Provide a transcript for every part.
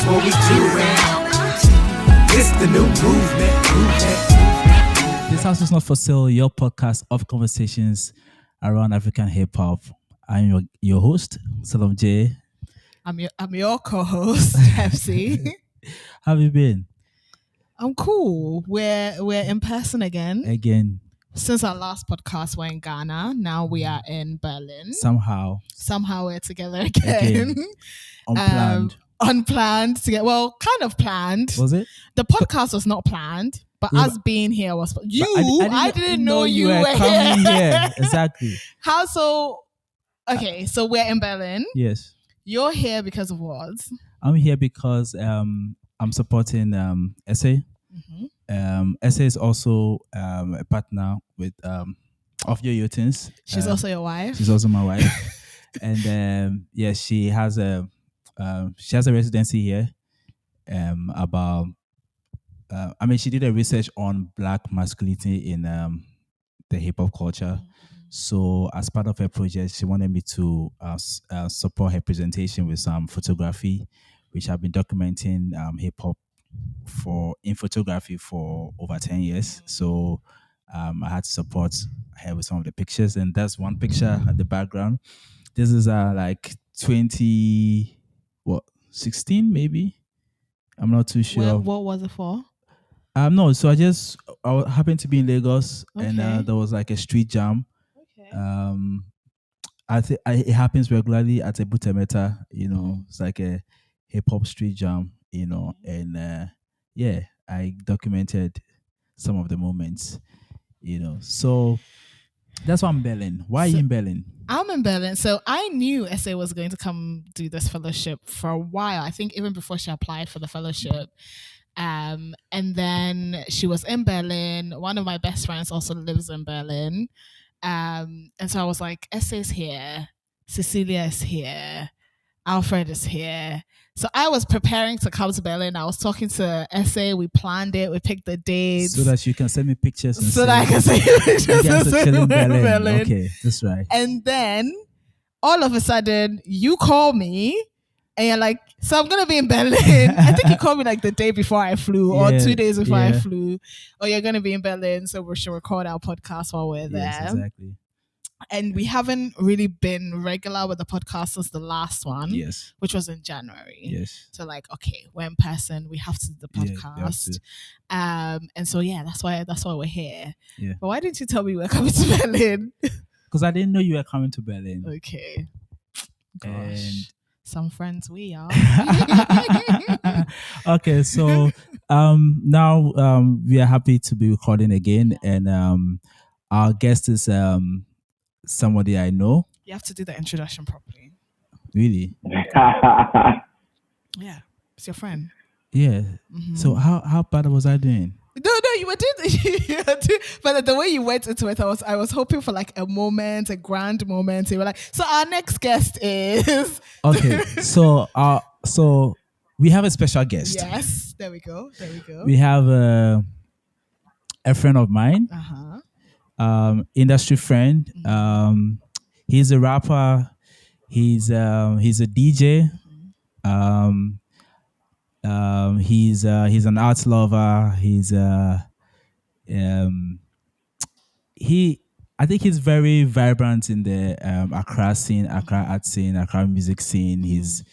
what we doing. It's the new movement. This house is not for sale. Your podcast of conversations around African hip hop. I'm your host, Salam J. I'm your co-host, Pepsi. How have you been? I'm cool. We're in person again. Since our last podcast, we're in Ghana. Now we are in Berlin. Somehow we're together again. Unplanned together. Well, kind of planned. Was it? The podcast was not planned, but us being here was. I didn't know you were coming here. Exactly. How so? Okay, so we're in Berlin. Yes. You're here because of what? I'm here because I'm supporting SA. Mm-hmm. SA is also a partner with of your Youthins. She's also your wife. She's also my wife, and she has a residency here. She did a research on Black masculinity in the hip hop culture. So as part of her project, she wanted me to support her presentation with some photography, which I've been documenting hip hop in photography for over 10 years. So I had to support her with some of the pictures, and that's one picture at the background. This is 16 maybe. I'm not too sure. What was it for? No, so I happened to be in Lagos, and there was like a street jam. Okay. It happens regularly at Ebutemeta. It's like a hip hop street jam. And I documented some of the moments. So that's why I'm in Berlin. Why are you in Berlin? I'm in Berlin. So I knew SA was going to come do this fellowship for a while. I think even before she applied for the fellowship. And then she was in Berlin. One of my best friends also lives in Berlin. And so I was like, SA's here. Cecilia is here. Alfred is here. So I was preparing to come to Berlin. I was talking to SA. We planned it. We picked the dates. So that you can send me pictures. So that I can send you pictures. You guys are chilling in Berlin. Okay, that's right. And then all of a sudden, you call me and you're like, so I'm going to be in Berlin. I think you called me like the day before I flew or 2 days before I flew. Or you're going to be in Berlin. So we should record our podcast while we're there. Yes, exactly. And we haven't really been regular with the podcast since the last one, yes, which was in January. Yes. So okay, we're in person. We have to do the podcast. And so that's why we're here. Yeah. But why didn't you tell me you were coming to Berlin? Because I didn't know you were coming to Berlin. Okay. Gosh. And some friends we are. Okay, so now we are happy to be recording again, and our guest is somebody I know. You have to do the introduction properly. Really? Yeah, it's your friend. Yeah. Mm-hmm. So how bad was I doing? No, you were doing. But the way you went into it, I was hoping for like a grand moment. You were like, so our next guest is. Okay, so we have a special guest. Yes, there we go. We have a friend of mine. Industry friend. He's a rapper. He's a DJ. He's an art lover. I think he's very vibrant in the Accra art scene, Accra music scene. He's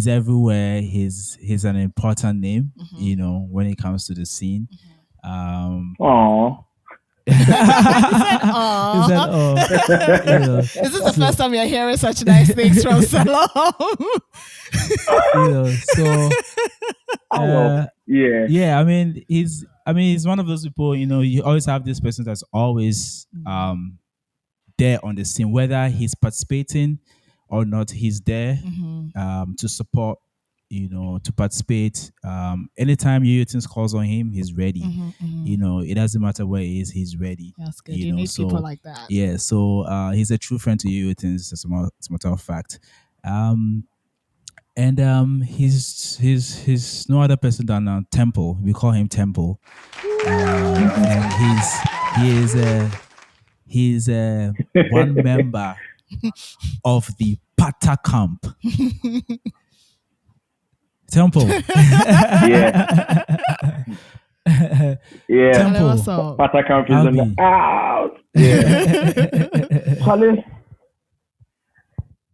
everywhere. He's an important name, when it comes to the scene. Aww. He said, Is this the first time you're hearing such nice things from Salam? He's one of those people, you always have this person that's always there on the scene, whether he's participating or not, he's there to support, to participate. Anytime Youthins calls on him, he's ready. It doesn't matter where he is, he's ready. That's good. You need people like that. Yeah, so he's a true friend to Youthins, as a matter of fact. He's no other person than Temple. We call him Temple. And he's one member of the Pata camp. Temple. Yeah. Yeah. Hello, Temple. what's up? Pata Camp is in the Albie. house. Yeah.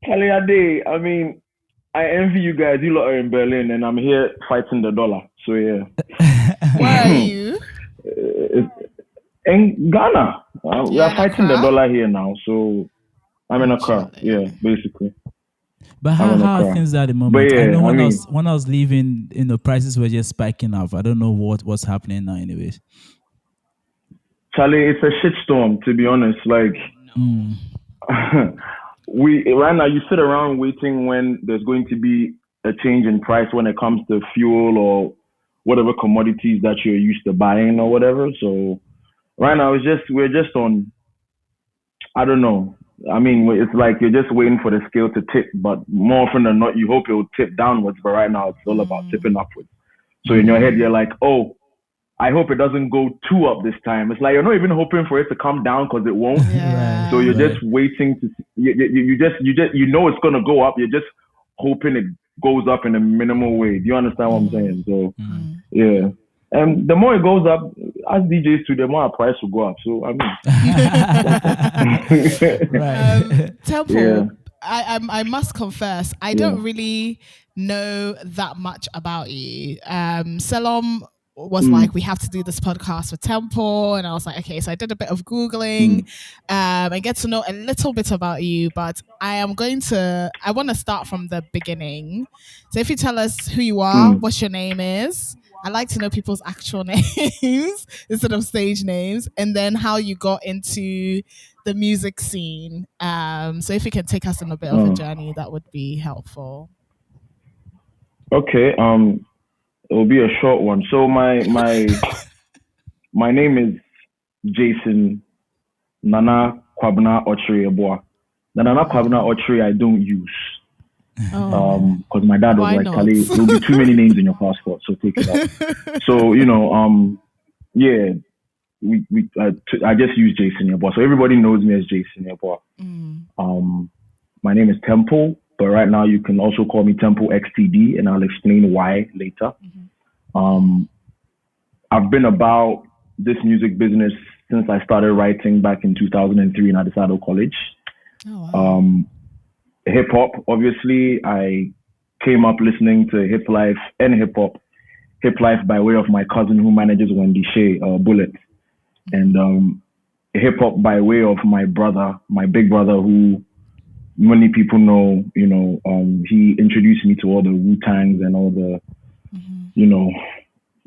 Charlie Ade, I mean, I envy you guys. You lot are in Berlin, and I'm here fighting the dollar. So yeah. Where are you? In Ghana, we You're are in fighting the Accra? dollar here now. So I'm in Accra. Chilling. Yeah, basically. But I'm how in are Accra. things at the But moment? I yeah, know I when I mean, was leaving, prices were just spiking up. I don't know what's happening now, anyways. Charlie, it's a shitstorm, to be honest. Like, we right now, you sit around waiting when there's going to be a change in price when it comes to fuel or whatever commodities that you're used to buying or whatever. So right now, we're just on. I don't know. I mean, it's like you're just waiting for the scale to tip, but more often than not, you hope it will tip downwards. But right now, it's all about tipping upwards. So in your head, you're like, oh, I hope it doesn't go too up this time. It's like you're not even hoping for it to come down because it won't. Yeah. So you're just waiting to. You know it's gonna go up. You're just hoping it goes up in a minimal way. Do you understand what I'm saying? So yeah. And the more it goes up, as DJs too, the more our price will go up. So I mean, Temple, Yeah. I must confess, I don't really know that much about you. Selom was like, we have to do this podcast with Temple, and I was like, okay. So I did a bit of Googling and get to know a little bit about you. But I want to start from the beginning. So if you tell us who you are, what your name is. I like to know people's actual names instead of stage names, and then how you got into the music scene. So if you can take us on a bit of a journey, that would be helpful. Okay. It will be a short one. So my name is Jason Nana Kwabena Ochre Eboa. The Nana Kwabena Ochre I don't use. Because my dad was Why like, not? Kali, there'll be too many names in your passport, so take it out. So yeah, I just use Jason Yeboah. So everybody knows me as Jason Yeboah. My name is Temple, but right now you can also call me Temple XTD, and I'll explain why later. I've been about this music business since I started writing back in 2003 in Adisado College. Oh, wow. Hip hop, obviously, I came up listening to hip life and hip hop. Hip life by way of my cousin who manages Wendy Shea, Bullet, and hip hop by way of my brother, my big brother, who many people know. He introduced me to all the Wu-Tangs and all the,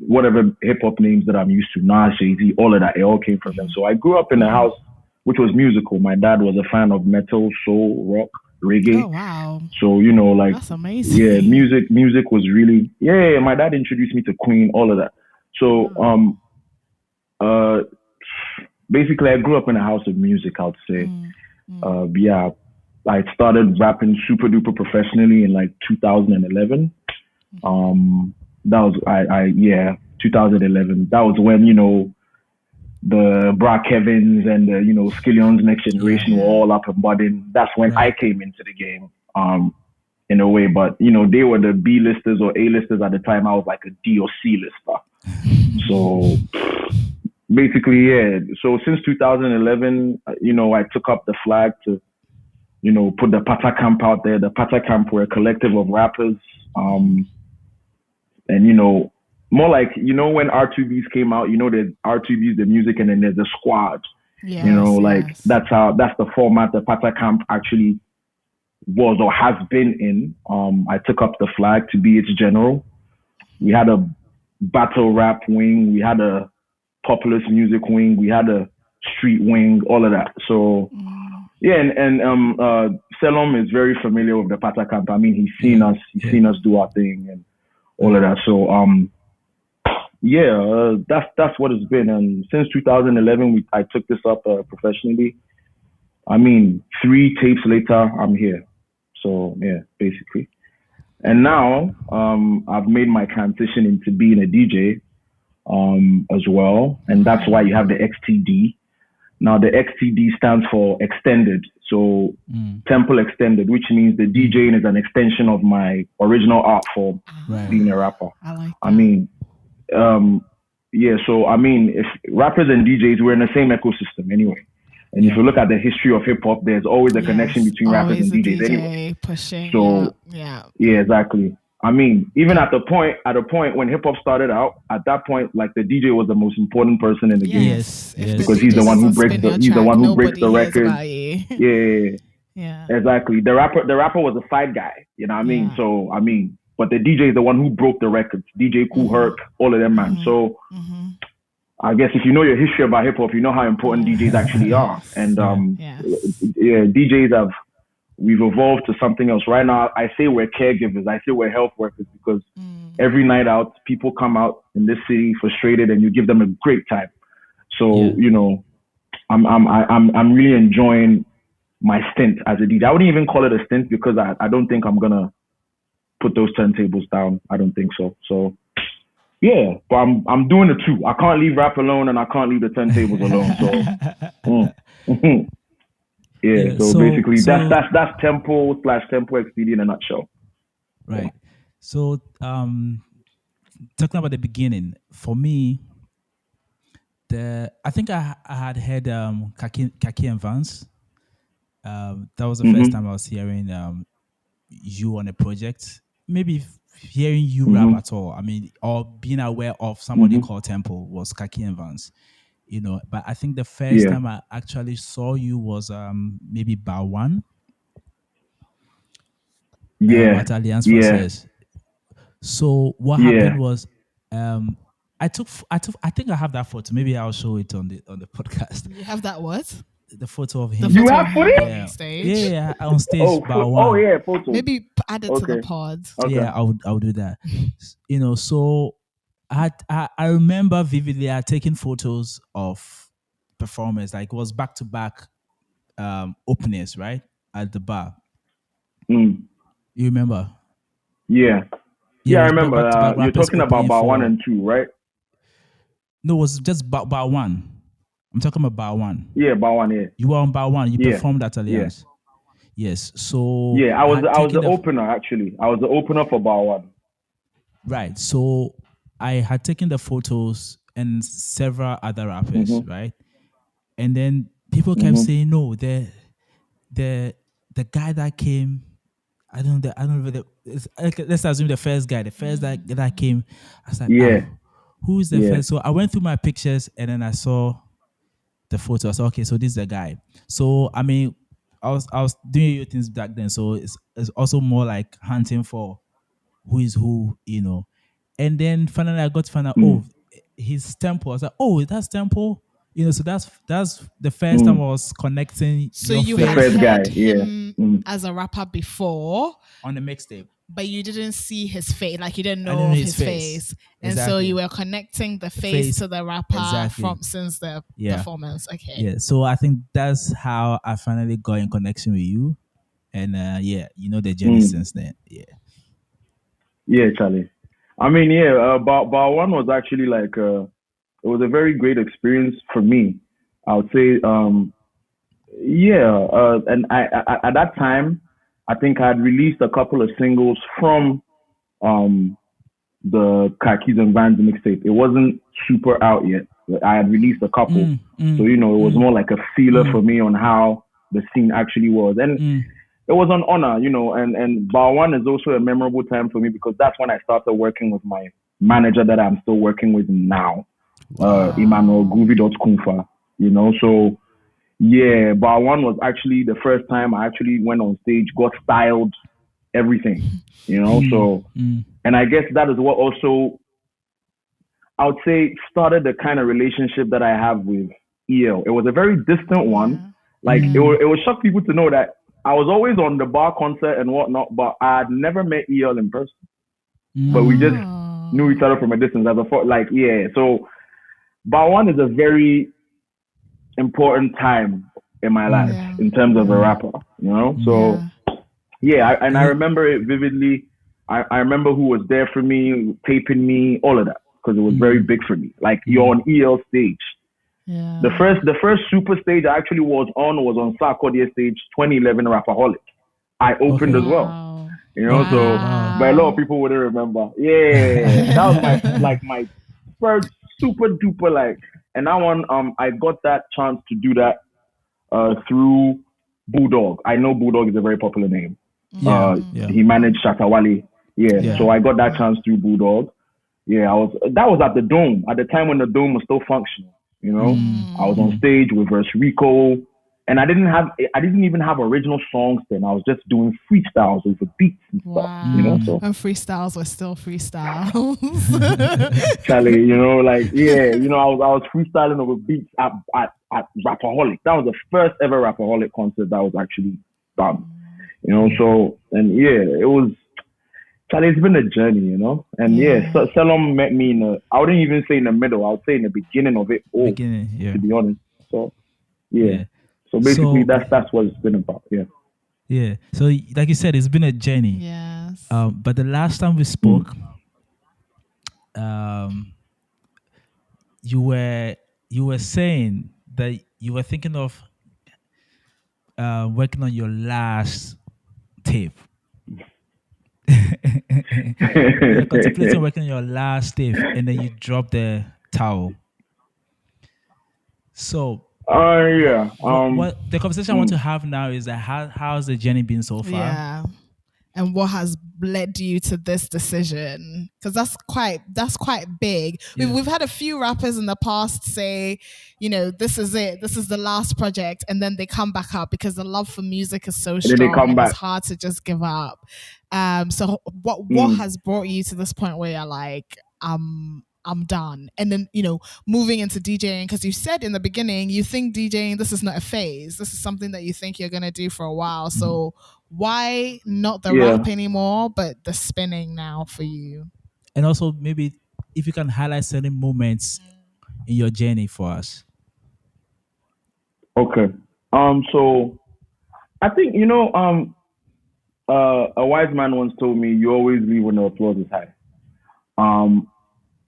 whatever hip hop names that I'm used to, Nas, Jay-Z, all of that. It all came from them. So I grew up in a house which was musical. My dad was a fan of metal, soul, rock, reggae. Oh, wow. So, that's amazing. Yeah, music was really, my dad introduced me to Queen, all of that. So, basically I grew up in a house of music, I would say. Yeah, I started rapping super duper professionally in like 2011. That was, 2011. That was when, the Bra Kevins and the, Skillion's Next Generation were all up and budding. That's when I came into the game, in a way. But, they were the B-listers or A-listers at the time. I was like a D or C-lister. So basically, yeah. So since 2011, I took up the flag to, put the Pata Camp out there. The Pata Camp were a collective of rappers. And, more like, when R2Bs came out, there's R2Bs, the music, and then there's the squad. Yes, that's the format the Pata Camp actually was or has been in. I took up the flag to be its general. We had a battle rap wing, we had a populist music wing, we had a street wing, all of that. So yeah, and Selom is very familiar with the Pata Camp. I mean, he's seen us do our thing and all of that. So that's what it's been. And since 2011, I took this up professionally. I mean, 3 tapes later, I'm here. So yeah, basically. And now I've made my transition into being a DJ as well, and that's why you have the XTD. Now the XTD stands for extended. So Temple Extended, which means the DJing is an extension of my original art form, being a rapper. I like that. I mean, so I mean, if rappers and DJs, we're in the same ecosystem anyway. And if you look at the history of hip hop, there's always a connection between rappers and DJs anyway. Pushing, so yeah, exactly. I mean, even at the point when hip hop started out, at that point, like the DJ was the most important person in the game. Yes. Because he's the one who breaks the record. Yeah, exactly. The rapper was a side guy. You know what I mean? So I mean, but the DJ is the one who broke the records. DJ Kool Herc, all of them, man. So I guess if you know your history about hip hop, you know how important DJs actually are. And DJs we've evolved to something else. Right now, I say we're caregivers. I say we're health workers because every night out, people come out in this city frustrated, and you give them a great time. So you know, I'm really enjoying my stint as a DJ. I wouldn't even call it a stint because I don't think I'm gonna put those turntables down. I don't think so. So yeah, but I'm doing it too. I can't leave rap alone, and I can't leave the turntables alone. So. So basically that's Temple / Temple XTD in a nutshell. Right. So talking about the beginning, for me, I think I had heard Kaki and Vance. That was the first time I was hearing you on a project. Maybe hearing you rap at all. I mean, or being aware of somebody called Temple was Kaki and Vance. You know, but I think the first time I actually saw you was maybe Bar One. At Alliance Forces. So what happened was I think I have that photo. Maybe I'll show it on the podcast. You have that what? The photo of him. You have footage? On stage? Yeah, on stage. Bar One. Oh yeah, photo. Maybe add it to the pod. Okay. Yeah, I'll do that. You know, so I remember vividly I had taken photos of performers, like it was back-to-back openers, right? At the bar. You remember? Yeah, I remember. You're talking about Bar 1 and 2, right? No, it was just Bar 1. I'm talking about Bar 1. Yeah, Bar 1, yeah. You were on Bar 1. You performed at Alliance. Yes, so... Yeah, I was the opener, actually. I was the opener for Bar 1. Right, so... I had taken the photos and several other rappers, right? And then people kept saying, no, the guy that came, I don't know, let's assume the first guy that came. I was like, who is the first? So I went through my pictures and then I saw the photo. I said, okay, so this is the guy. So I mean, I was doing things back then, so it's also more like hunting for who is who, you know. And then finally I got to find out, his Temple. I was like, oh, that's Temple. You know, so that's the first time I was connecting. So you had heard him as a rapper before on the mixtape, but you didn't see his face, like you didn't know his face. And so you were connecting the face to the rapper since the performance. Okay. Yeah. So I think that's how I finally got in connection with you, and you know the journey since then. Yeah, Charlie. I mean, Bar 1 was actually like, it was a very great experience for me. I would say, and I at that time, I think I had released a couple of singles from the Khakis and Vans mixtape. It wasn't super out yet. I had released a couple. So, you know, it was more like a feeler for me on how the scene actually was. And it was an honor, you know, and Bar 1 is also a memorable time for me because that's when I started working with my manager that I'm still working with now, Emmanuel Groovy.Kunfa, you know. So, yeah, Bar 1 was actually the first time I actually went on stage, got styled, everything, you know. So, and I guess that is what also, I would say, started the kind of relationship that I have with EL. It was a very distant one. Like, it would shock people to know that I was always on the bar concert and whatnot, but I had never met EL in person. But we just knew each other from a distance. So Bar 1 is a very important time in my life in terms of a rapper, you know? So, I remember it vividly. I remember who was there for me, taping me, all of that, because it was very big for me. Like, you're on EL stage. Yeah. The first super stage I actually was on Sarkodie stage 2011 Rapaholic. I opened Okay. as well. Wow. So Wow. but a lot of people wouldn't remember. Yeah, that was my first super duper and that one I got that chance to do that through Bulldog. I know Bulldog is a very popular name. Yeah. Yeah. He managed Shatawale. Yeah, so I got that chance through Bulldog. Yeah, that was at the Dome at the time when the Dome was still functional. I was on stage with Verse Rico, and I didn't even have original songs then. I was just doing freestyles over beats and stuff. Wow. So And freestyles were still freestyles. Charlie, I was freestyling over beats at Rapaholic. That was the first ever Rapaholic concert that was actually done. So and it was. Charlie, it's been a journey, and so Salom met me I wouldn't even say in the middle. I would say in the beginning of it all. To be honest. So So basically, that's what it's been about. Yeah. Yeah. So like you said, it's been a journey. Yes. But the last time we spoke, you were saying that you were thinking of working on your last tape. You're contemplating working on your last tape, and then you drop the towel. So what the conversation I want to have now is that how's the journey been so far? Yeah. And what has led you to this decision? Because that's quite big. Yeah. We've had a few rappers in the past say, this is it. This is the last project, and then they come back up because the love for music is so strong, and it's hard to just give up. So what has brought you to this point where you're like, I'm done? And then, moving into DJing, because you said in the beginning, you think DJing, this is not a phase. This is something that you think you're going to do for a while. So why not the rap anymore, but the spinning now for you? And also maybe if you can highlight certain moments in your journey for us. Okay. So I think, a wise man once told me, you always leave when the applause is high.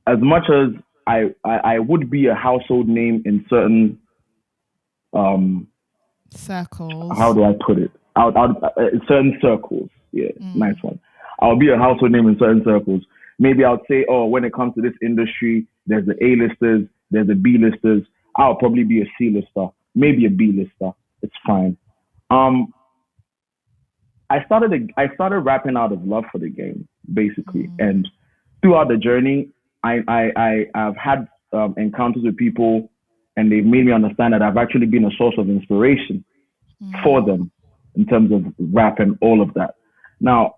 As much as I would be a household name in certain circles. How do I put it? Certain circles. Yeah, nice one. I'll be a household name in certain circles. Maybe I'll say, when it comes to this industry, there's the A-listers, there's the B-listers. I'll probably be a C-lister, maybe a B-lister. It's fine. I started rapping out of love for the game, basically. And throughout the journey, I've had encounters with people, and they've made me understand that I've actually been a source of inspiration for them in terms of rap and all of that. Now,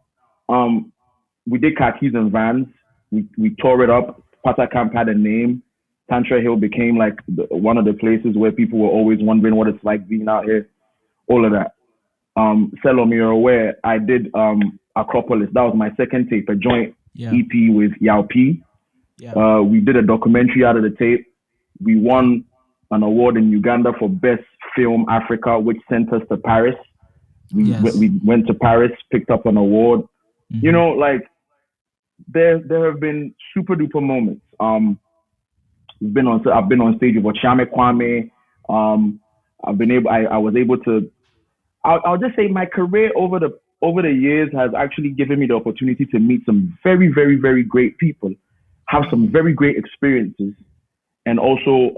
we did Khakis and Vans. We tore it up. Pata Camp had a name. Tantra Hill became like one of the places where people were always wondering what it's like being out here. All of that. Selom, you're aware, I did Acropolis. That was my second tape, a joint EP with Yao P. Yeah. We did a documentary out of the tape. We won an award in Uganda for Best Film Africa, which sent us to Paris. We went to Paris, picked up an award. There have been super duper moments. I've been on stage with Ochame Kwame. I was able to. I'll just say my career over the years has actually given me the opportunity to meet some very, very, very great people, have some very great experiences, and also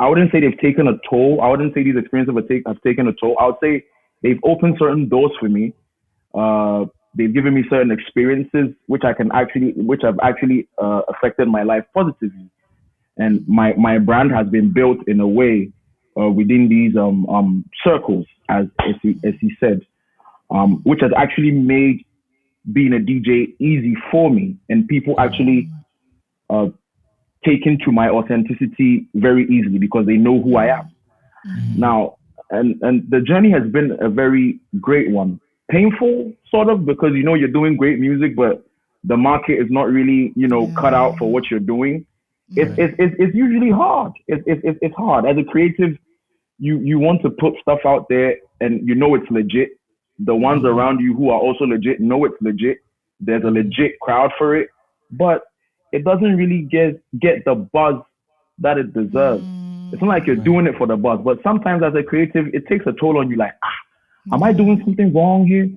I wouldn't say they've taken a toll. I wouldn't say these experiences have taken a toll. I would say they've opened certain doors for me. They've given me certain experiences which have actually affected my life positively, and my brand has been built in a way within these circles, as he said, which has actually made being a DJ easy for me, and people actually take into my authenticity very easily because they know who I am. Now, and the journey has been a very great one. Painful, sort of, because you're doing great music, but the market is not really cut out for what you're doing. It's usually hard. It's hard as a creative. You want to put stuff out there, and it's legit. The ones around you who are also legit know it's legit. There's a legit crowd for it, but it doesn't really get the buzz that it deserves. It's not like you're doing it for the buzz, but sometimes as a creative, it takes a toll on you. Like, am I doing something wrong here?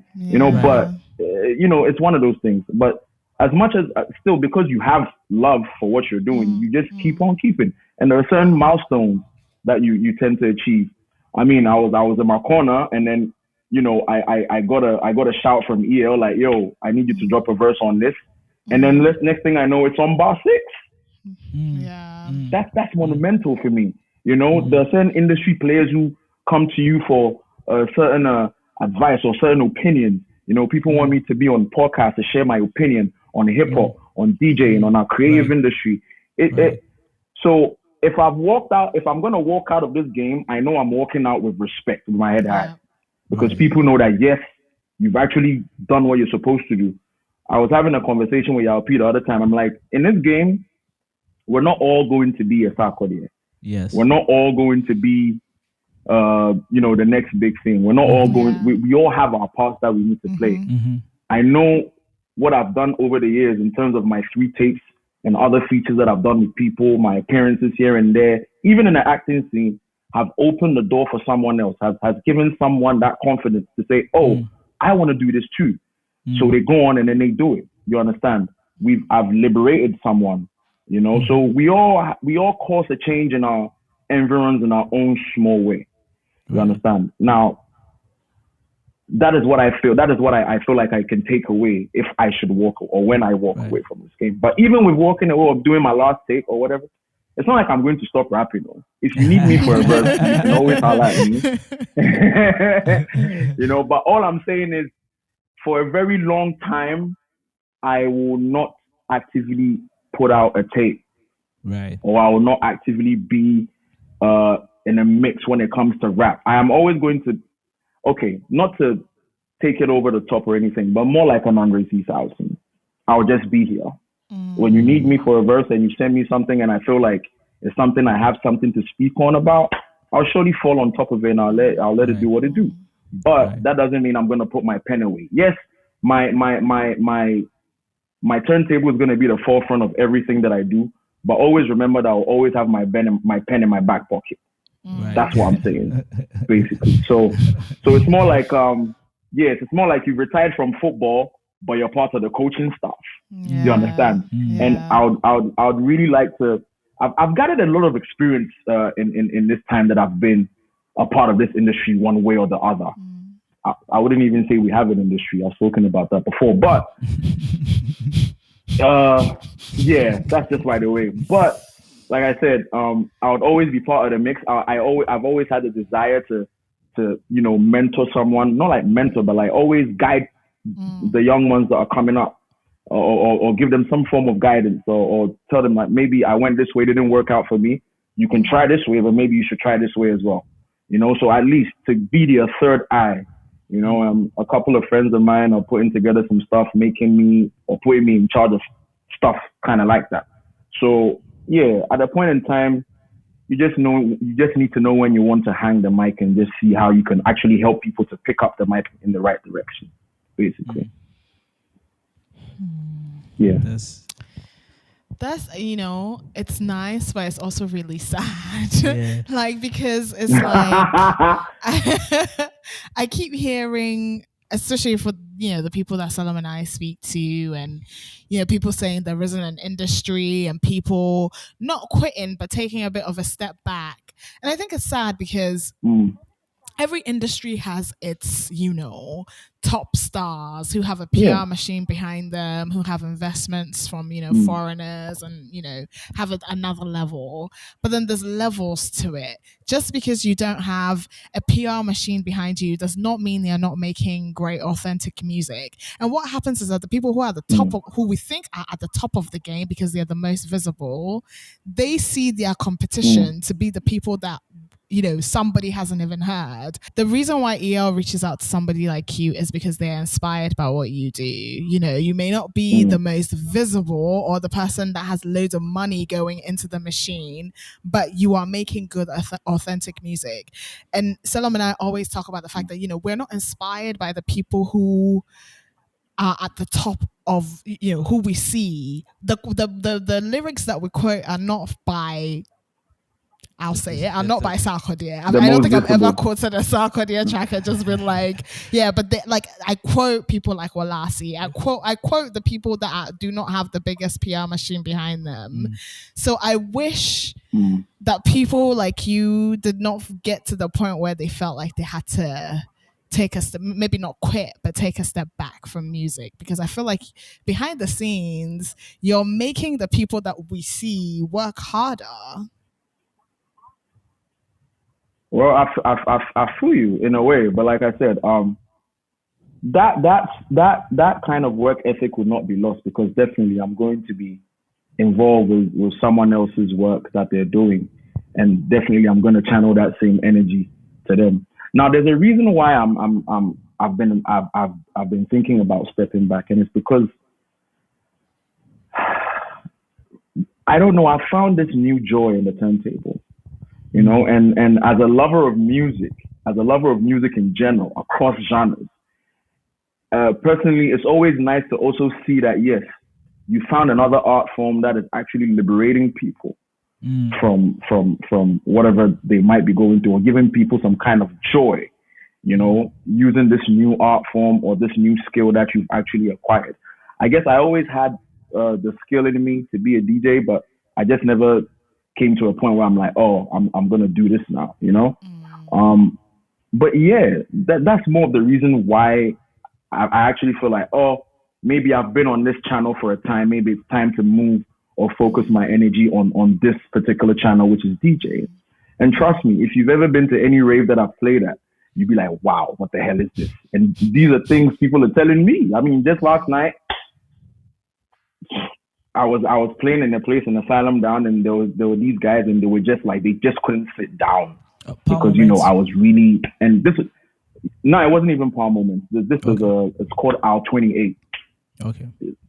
But it's one of those things. But as much as still, because you have love for what you're doing, you just keep on keeping. And there are certain milestones that you tend to achieve. I mean, I was in my corner, and then I got a shout from EL like, yo, I need you to drop a verse on this, and then next thing I know, it's on bar 6. Yeah, that's monumental for me. There are certain industry players who come to you for certain advice or certain opinions. People want me to be on podcasts to share my opinion on hip hop, on DJing, on our creative industry. So if I'm gonna walk out of this game, I know I'm walking out with respect, with my head high, because people know that yes, you've actually done what you're supposed to do. I was having a conversation with Yao P the other time. I'm like, in this game, we're not all going to be a Sarkodie. Yes. We're not all going to be, the next big thing. We're not all going. We all have our parts that we need to play. I know what I've done over the years in terms of my 3 tapes and other features that I've done with people, my appearances here and there, even in the acting scene, have opened the door for someone else, has given someone that confidence to say, oh, I want to do this too. So they go on and then they do it. You understand? I've liberated someone, So we all cause a change in our environs in our own small way. You understand? Now, that is what I feel. That is what I feel like I can take away if I should walk or when I walk away from this game. But even with walking away or doing my last take or whatever, it's not like I'm going to stop rapping. Though. If you need me for a verse, you can always holler at me. But all I'm saying is, for a very long time, I will not actively put out a tape. Right. Or I will not actively be in a mix when it comes to rap. I am always going to, not to take it over the top or anything, but more like an Andre 3000. I'll just be here. When you need me for a verse and you send me something and I feel like it's something I have something to speak on about, I'll surely fall on top of it and I'll let it do what it do. But that doesn't mean I'm going to put my pen away. Yes, my turntable is going to be the forefront of everything that I do, but always remember that I'll always have my pen in my back pocket. That's what I'm saying, basically. So it's more like it's more like you retired from football, but you're part of the coaching staff. You understand? And I would really like to. I've gathered a lot of experience in this time that I've been a part of this industry one way or the other. I wouldn't even say we have an industry. I've spoken about that before, but that's just by the way. But like I said, I would always be part of the mix. I've always had the desire to mentor someone, not like mentor, but like always guide the young ones that are coming up, or give them some form of guidance, or tell them like, maybe I went this way, it didn't work out for me. You can try this way, but maybe you should try this way as well. So at least to be their third eye. A couple of friends of mine are putting together some stuff, putting me in charge of stuff kind of like that. So yeah, at a point in time, you just need to know when you want to hang the mic and just see how you can actually help people to pick up the mic in the right direction, basically. Yeah. That's it's nice, but it's also really sad. Because it's like I keep hearing, especially for the people that Salam and I speak to, and people saying there isn't an industry and people not quitting but taking a bit of a step back. And I think it's sad because every industry has its, top stars who have a PR machine behind them, who have investments from, foreigners and, have another level. But then there's levels to it. Just because you don't have a PR machine behind you does not mean they're not making great, authentic music. And what happens is that the people who are the top of, who we think are at the top of the game because they're the most visible, they see their competition to be the people that somebody hasn't even heard. The reason why EL reaches out to somebody like you is because they're inspired by what you do. You may not be the most visible or the person that has loads of money going into the machine, but you are making good, authentic music. And Selam and I always talk about the fact that, we're not inspired by the people who are at the top of, who we see. The lyrics that we quote are not by I'll say it. I'm not by Sarkodie. I The don't most think I've ever visible. quoted a Sarkodie track and just been like, yeah, but I quote people like Walasi. I quote the people that do not have the biggest PR machine behind them. So I wish that people like you did not get to the point where they felt like they had to take a step, maybe not quit, but take a step back from music, because I feel like behind the scenes, you're making the people that we see work harder. Well, I feel you in a way, but like I said, that kind of work ethic would not be lost, because definitely I'm going to be involved with someone else's work that they're doing, and definitely I'm going to channel that same energy to them. Now, there's a reason why I've been thinking about stepping back, and it's because I don't know, I found this new joy in the turntable. You know, and as a lover of music in general, across genres, personally, it's always nice to also see that, yes, you found another art form that is actually liberating people from whatever they might be going through, or giving people some kind of joy, you know, using this new art form or this new skill that you've actually acquired. I guess I always had the skill in me to be a DJ, but I just never came to a point where I'm like, oh, I'm gonna do this now, you know. But yeah, that's more of the reason why I actually feel like, oh, maybe I've been on this channel for a time. Maybe it's time to move or focus my energy on this particular channel, which is DJ. And trust me, if you've ever been to any rave that I've played at, you'd be like, wow, what the hell is this? And these are things people are telling me. I mean, just last night, I was playing in a place in Asylum Down, and there were these guys, and they were just like, they just couldn't sit down because, you know, I was really, and this, no, it wasn't even Power Moments. This was it's called Our 28. Okay.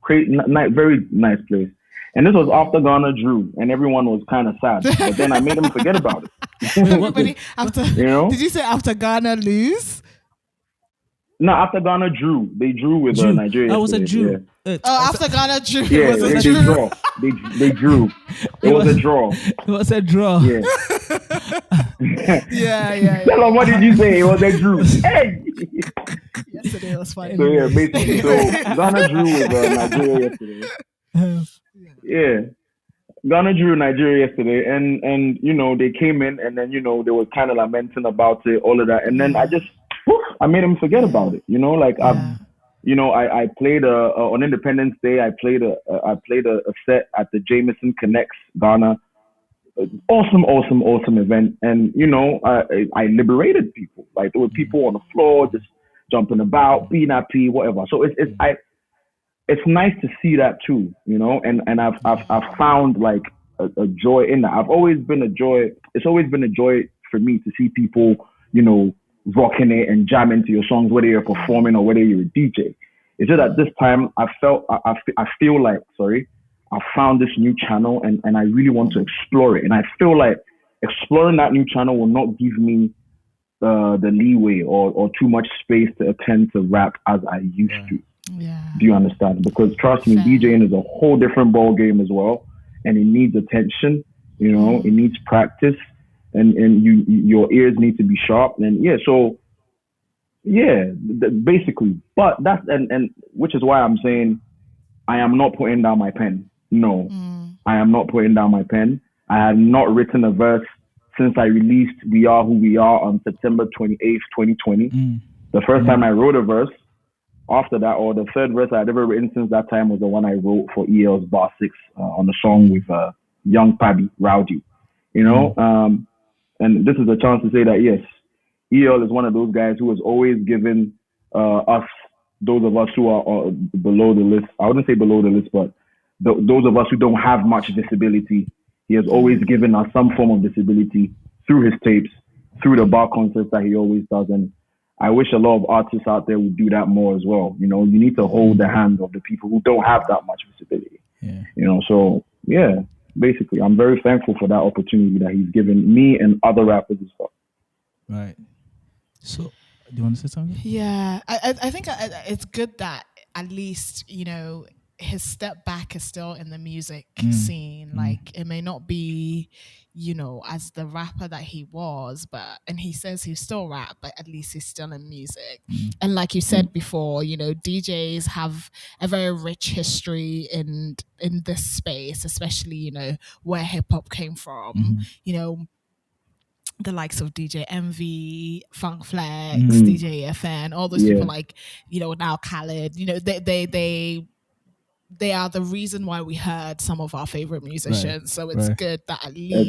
Very nice place. And this was after Ghana drew, and everyone was kind of sad. But then I made them forget about it. Everybody after, you know? Did you say after Ghana lose? No, after Ghana drew. They drew with Nigeria. I was a Jew. Yeah. After Ghana drew. Yeah, they draw. They drew. It was a draw. It was a draw. Yeah. yeah. Tell them, what did you say? It was a drew. Hey! Yesterday was fine. So yeah, basically, Ghana drew with Nigeria yesterday. Yeah. Ghana drew Nigeria yesterday, and you know, they came in, and then, you know, they were kind of lamenting about it, all of that, and then I made them forget about it. You know, like I played on Independence Day. I played a set at the Jameson Connects Ghana. Awesome event, and you know, I liberated people. Like, there were people on the floor just jumping about, being happy, whatever. So it's nice to see that too, you know. And I've found like a joy in that. It's always been a joy for me to see people, you know, rocking it and jamming to your songs, whether you're performing or whether you're a DJ. It's just that this time I feel like I found this new channel, and I really want to explore it. And I feel like exploring that new channel will not give me the leeway or too much space to attend to rap as I used to. Yeah. Do you understand? Because trust me, DJing is a whole different ball game as well, and it needs attention. You know, it needs practice, and your ears need to be sharp. And basically. But that's and which is why I'm saying I am not putting down my pen. No, I am not putting down my pen. I have not written a verse since I released We Are Who We Are on September 28th, 2020. The first time I wrote a verse after that, or the third verse I'd ever written since that time, was the one I wrote for EL's Bar 6 on the song with Young Pabi, Rowdy. You know, and this is a chance to say that, yes, EL is one of those guys who has always given us, those of us who are below the list, I wouldn't say below the list, but those of us who don't have much visibility, he has always given us some form of visibility through his tapes, through the bar concerts that he always does. And I wish a lot of artists out there would do that more as well. You know, you need to hold the hand of the people who don't have that much visibility. Yeah. You know, so yeah, basically, I'm very thankful for that opportunity that he's given me and other rappers as well. Right. So, do you want to say something? Yeah, I think it's good that at least, you know, his step back is still in the music scene. Like it may not be, as the rapper that he was, and he says he still rap, but at least he's still in music. And like you said before, DJs have a very rich history in this space, especially, where hip hop came from. The likes of DJ Envy, Funk Flex, DJ FN, all those people, like, now Khaled, they are the reason why we heard some of our favorite musicians. Right. So it's good that at least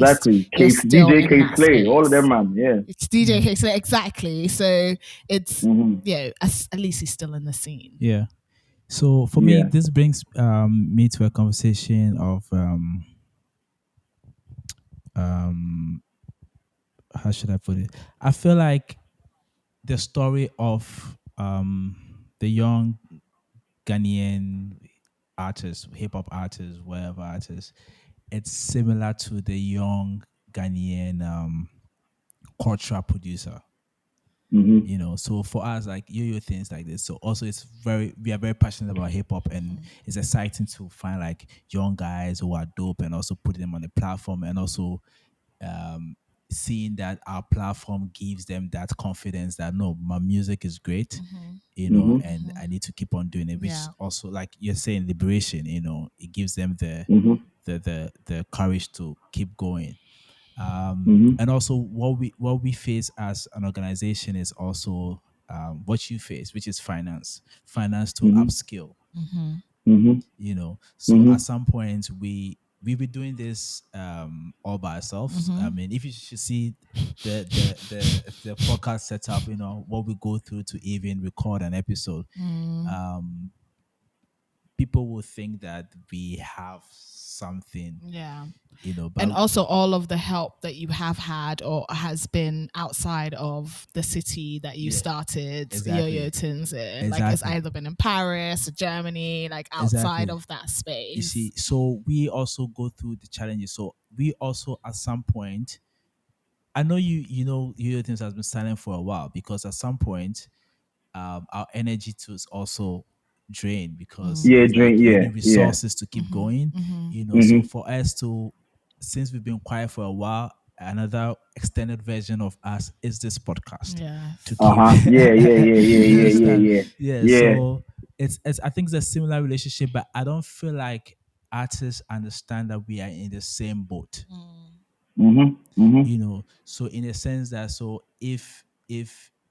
DJ K Slay, all of them, man. Yeah, it's DJ K Slay, exactly. So it's at least he's still in the scene. Yeah. So for me, this brings me to a conversation of how should I put it? I feel like the story of the young Ghanaian artists, hip hop artists, whatever artists, it's similar to the young Ghanaian cultural producer. So for us, like yo things like this. So also we are very passionate about hip hop, and it's exciting to find like young guys who are dope and also put them on the platform, and also seeing that our platform gives them that confidence that no, my music is great, and I need to keep on doing it, which is also, like you're saying, liberation. It gives them the courage to keep going. And also what we face as an organization is also what you face, which is finance to upskill. So at some point we be doing this all by ourselves. I mean, if you should see the podcast setup, what we go through to even record an episode, people will think that we have something. But and also all of the help that you have had or has been outside of the city that you started Yo-Yo Tunes in. Like it's either been in Paris or Germany, like outside of that space. You see, so we also go through the challenges. So we also at some point, I know Yo-Yo Tunes has been silent for a while because at some point our energy tools also drain because we need resources to keep going. So for us to, since we've been quiet for a while, another extended version of us is this podcast. To keep So it's I think it's a similar relationship, but I don't feel like artists understand that we are in the same boat. So in a sense that, so if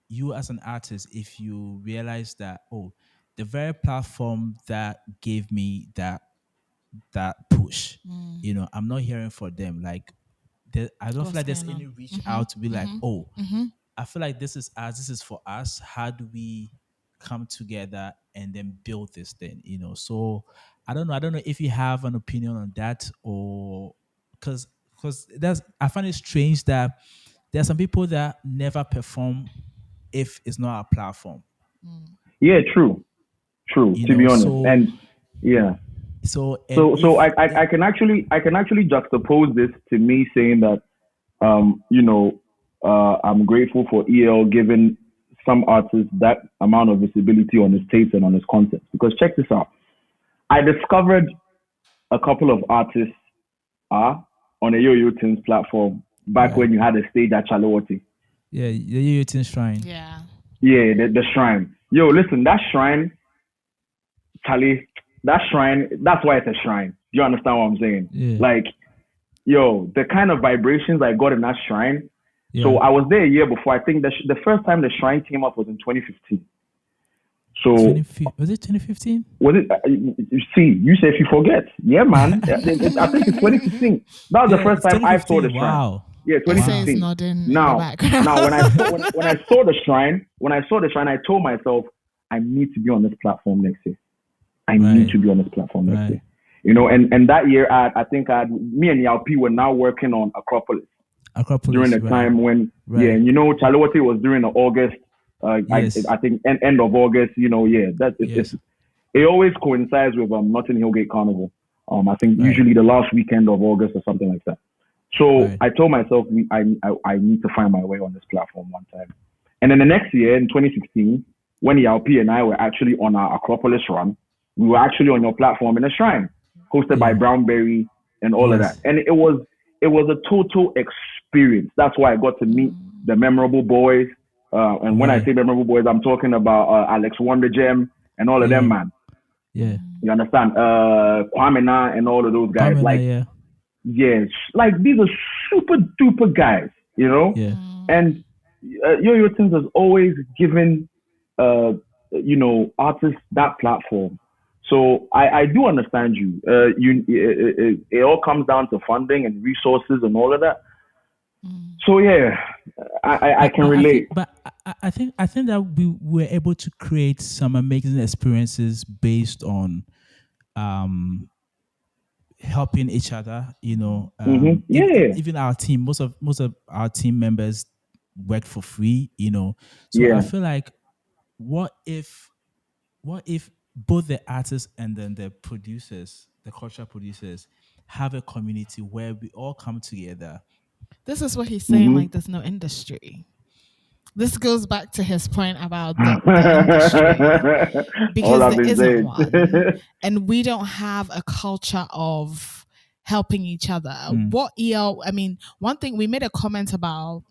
you as an artist, if you realize that, the very platform that gave me that push, I'm not hearing for them. Like, I don't feel like there's any reach out to be like, I feel like this is us. This is for us. How do we come together and then build this thing? So I don't know if you have an opinion on that, or because I find it strange that there are some people that never perform if it's not a platform. Yeah, true. To be honest, So I can actually juxtapose this to me saying that I'm grateful for EL giving some artists that amount of visibility on his tapes and on his concepts. Because check this out, I discovered a couple of artists on a Yo-Yo Tunes platform back when you had a stage at Chalawati. Yeah, the Yo-Yo Tunes Shrine. Yeah, the Shrine. Yo, listen, that Shrine, Charlie, that Shrine, that's why it's a shrine. Do you understand what I'm saying? Yeah. Like, yo, the kind of vibrations I got in that Shrine. Yeah. So I was there a year before. I think the first time the Shrine came up was in 2015. So was it 2015? Was it? You see, you say if you forget, yeah, man. I think it's 2015. That was the first time I saw the Shrine. Wow. Yeah, 2015. Now, when I saw the Shrine, I told myself, I need to be on this platform next year. I need to be on this platform next year. And that year, I think me and Yalpi were now working on Acropolis during the time when, Chalawati was during the August, I think end of August, it always coincides with Notting Hill Gate Carnival. I think usually the last weekend of August or something like that. So I told myself, I need to find my way on this platform one time. And then the next year, in 2016, when Yalpi and I were actually on our Acropolis run, we were actually on your platform in a shrine, hosted by Brownberry and all of that. And it was a total experience. That's why I got to meet the memorable boys. And when I say memorable boys, I'm talking about Alex Wondergem and all of them, man. Yeah. You understand? Kwame Na and all of those guys. Yes, like these are super duper guys, you know? Yeah. And Yo-Yo Tins has always given, artists that platform. So I do understand you. It all comes down to funding and resources and all of that. So yeah, I can relate. I think that we were able to create some amazing experiences based on helping each other. You know, even our team. Most of our team members work for free. You know, so I feel like what if both the artists and then the producers, the cultural producers, have a community where we all come together. This is what he's saying, like there's no industry. This goes back to his point about the industry. Because there isn't one. And we don't have a culture of helping each other. What one thing, we made a comment about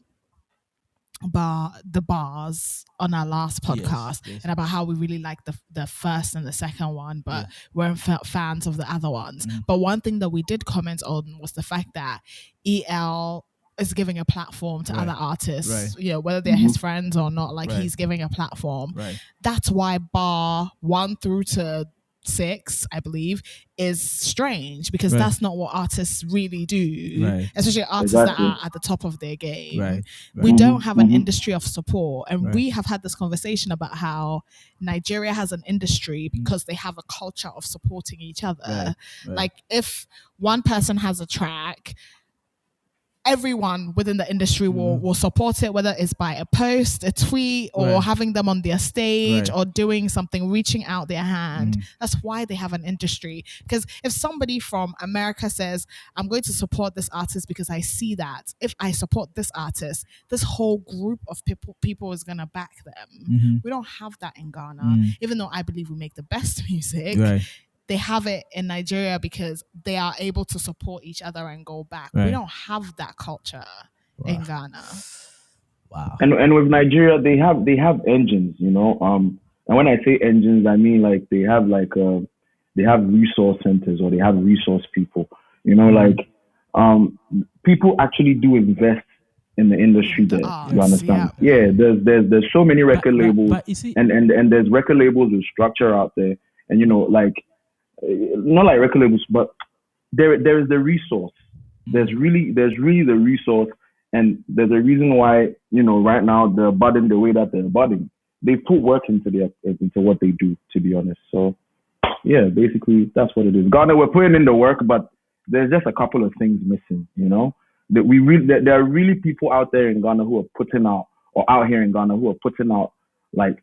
the bars on our last podcast and about how we really like the first and the second one, but weren't fans of the other ones. But one thing that we did comment on was the fact that EL is giving a platform to other artists, you know, whether they're his friends or not, like he's giving a platform. That's why bar 1 through to 6, I believe, is strange, because that's not what artists really do, especially artists that are at the top of their game. We don't have an industry of support, and we have had this conversation about how Nigeria has an industry because they have a culture of supporting each other. Like if one person has a track, everyone within the industry will support it, whether it's by a post, a tweet, or having them on their stage, or doing something, reaching out their hand. That's why they have an industry. Because if somebody from America says, I'm going to support this artist because I see that if I support this artist, this whole group of people is going to back them. We don't have that in Ghana. Even though I believe we make the best music, they have it in Nigeria because they are able to support each other and go back. We don't have that culture in Ghana. Wow. And with Nigeria, they have engines, you know. And when I say engines, I mean like they have resource centers, or they have resource people. You know, like people actually do invest in the industry there. You understand? Yeah, there's so many record labels, but you see, and there's record labels with structure out there, and you know, like not like record labels, but there is the resource. There's really the resource, and there's a reason why, you know, right now they're budding the way that they're budding. They put work into what they do, to be honest. So yeah, basically that's what it is. Ghana, we're putting in the work, but there's just a couple of things missing, you know. There are really people out there in Ghana who are putting out, or out here in Ghana who are putting out like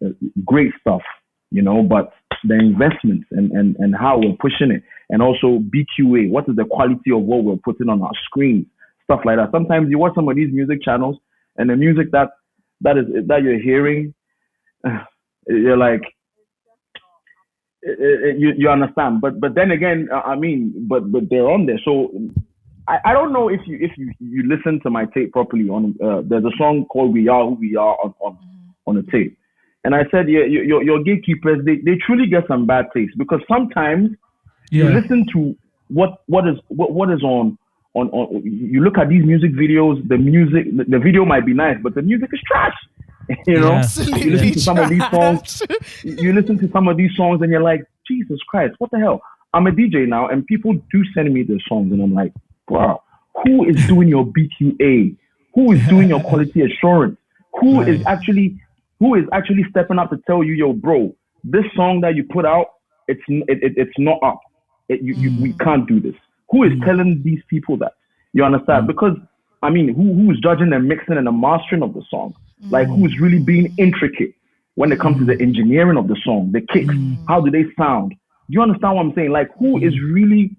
great stuff, you know, but the investments and how we're pushing it, and also BQA, what is the quality of what we're putting on our screens, stuff like that. Sometimes you watch some of these music channels, and the music that you're hearing, you're like, you understand. But then again, I mean, but they're on there. So I don't know if you listen to my tape properly. On there's a song called "We Are Who We Are" on the tape. And I said, yeah, your gatekeepers, they truly get some bad taste, because sometimes you listen to what is on. You look at these music videos, the video might be nice, but the music is trash. You know, you listen to some of these songs. You listen to some of these songs, and you're like, Jesus Christ, what the hell? I'm a DJ now, and people do send me the songs, and I'm like, bro, who is doing your BQA? Who is doing your quality assurance? Who is actually stepping up to tell you, yo, bro, this song that you put out, it's not up. We can't do this. Who is telling these people that? You understand? Because, I mean, who is judging the mixing and the mastering of the song? Like, who is really being intricate when it comes to the engineering of the song, the kicks? How do they sound? Do you understand what I'm saying? Like, who is really,